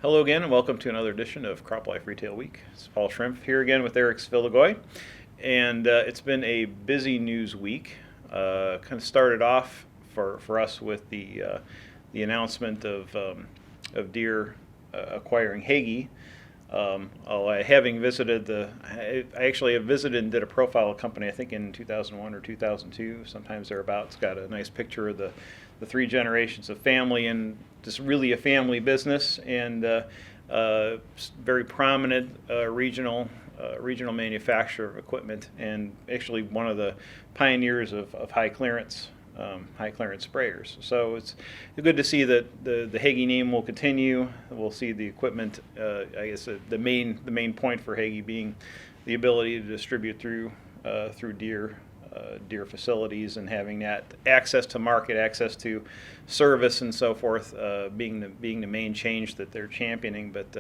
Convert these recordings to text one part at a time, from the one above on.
Hello again, and welcome to another edition of Crop Life Retail Week. It's Paul Schrimpf here again with Eric Svilagoy, and it's been a busy news week. Kind of started off for us with the announcement of Deere acquiring Hagie. Having visited I actually have visited and did a profile of the company, I think in 2001 or 2002, sometimes thereabouts. Got a nice picture of the three generations of family, and just really a family business, and very prominent regional manufacturer of equipment, and actually one of the pioneers of high clearance sprayers. So it's good to see that the Hagie name will continue. We'll see the equipment. I guess the main point for Hagie being the ability to distribute through Deere facilities, and having that access to market, access to service, and so forth, being the main change that they're championing. But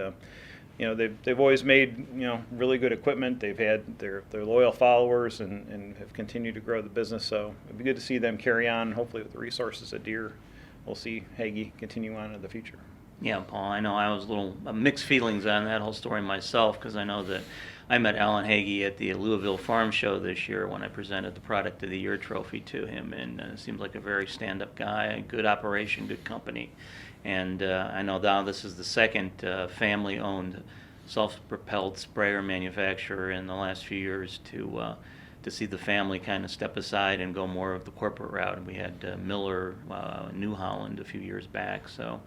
they've always made really good equipment. They've had their loyal followers, and have continued to grow the business. So it'd be good to see them carry on. Hopefully, with the resources at Deere, we'll see Hagie continue on in the future. Yeah, Paul, I know I was a little mixed feelings on that whole story myself, because I know that I met Alan Hagie at the Louisville Farm Show this year when I presented the Product of the Year trophy to him, and seems like a very stand-up guy, good operation, good company. And I know now this is the second family-owned self-propelled sprayer manufacturer in the last few years to see the family kind of step aside and go more of the corporate route. And we had Miller, New Holland a few years back, so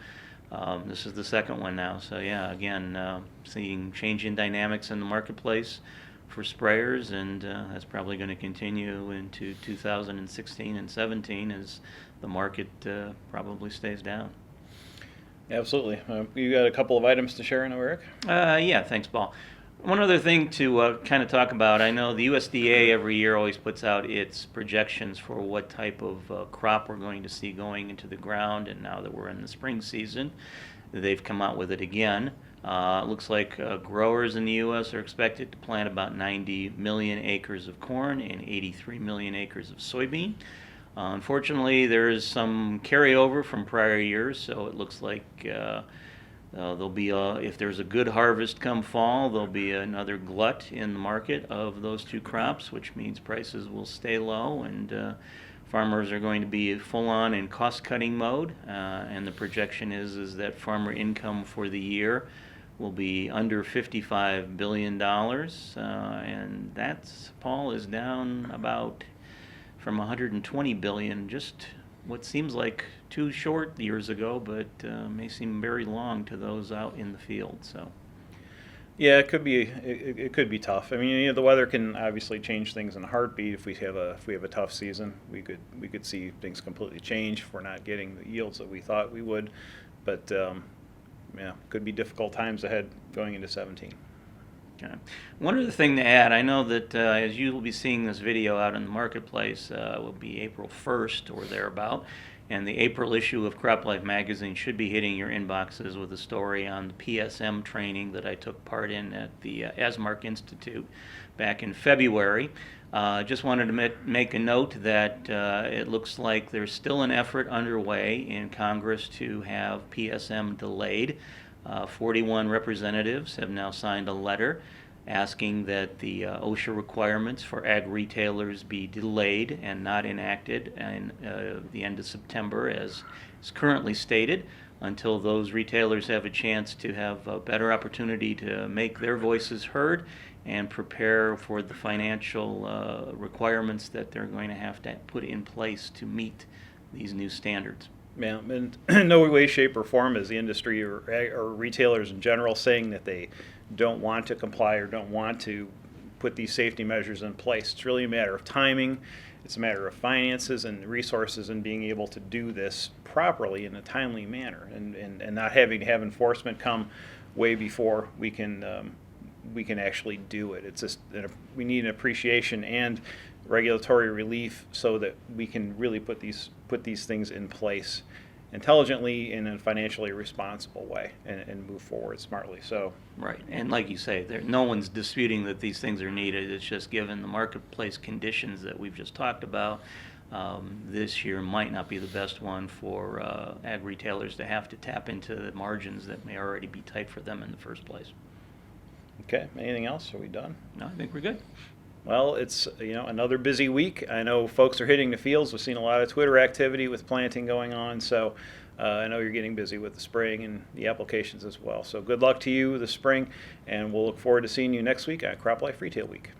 this is the second one now. So yeah, again, seeing changing dynamics in the marketplace for sprayers, and that's probably going to continue into 2016 and 17 as the market probably stays down. Absolutely. You got a couple of items to share now, Eric? Yeah, thanks, Paul. One other thing to kind of talk about, I know the USDA every year always puts out its projections for what type of crop we're going to see going into the ground, and now that we're in the spring season, they've come out with it again. It looks like growers in the U.S. are expected to plant about 90 million acres of corn and 83 million acres of soybean. Unfortunately, there's some carryover from prior years, so it looks like there'll be if there's a good harvest come fall, there'll be another glut in the market of those two crops, which means prices will stay low, and farmers are going to be full on in cost-cutting mode. And the projection is that farmer income for the year will be under $55 billion, and that's, Paul, is down about from 120 billion, just what seems like too short years ago, but may seem very long to those out in the field. So yeah, it could be tough. I mean, the weather can obviously change things in a heartbeat. If we have a tough season, we could see things completely change if we're not getting the yields that we thought we would. But yeah, could be difficult times ahead going into 17. Okay. One other thing to add, I know that as you will be seeing this video out in the marketplace, will be April 1st or thereabout, and the April issue of Crop Life magazine should be hitting your inboxes with a story on the PSM training that I took part in at the Asmark Institute back in February. Just wanted to make a note that it looks like there's still an effort underway in Congress to have PSM delayed. 41 representatives have now signed a letter asking that the OSHA requirements for ag retailers be delayed and not enacted in the end of September, as is currently stated, until those retailers have a chance to have a better opportunity to make their voices heard and prepare for the financial requirements that they're going to have to put in place to meet these new standards. Yeah, and in no way, shape, or form is the industry or retailers in general saying that they don't want to comply or don't want to put these safety measures in place. It's really a matter of timing. It's a matter of finances and resources, and being able to do this properly in a timely manner, and not having to have enforcement come way before we can actually do it. It's just we need an appreciation and regulatory relief so that we can really put these things in place intelligently in a financially responsible way, and move forward smartly. So right, and like you say, no one's disputing that these things are needed. It's just given the marketplace conditions that we've just talked about, this year might not be the best one for ag retailers to have to tap into the margins that may already be tight for them in the first place. Okay, anything else? Are we done? No, I think we're good. Well, it's another busy week. I know folks are hitting the fields. We've seen a lot of Twitter activity with planting going on, so I know you're getting busy with the spraying and the applications as well. So good luck to you this spring, and we'll look forward to seeing you next week at Crop Life Retail Week.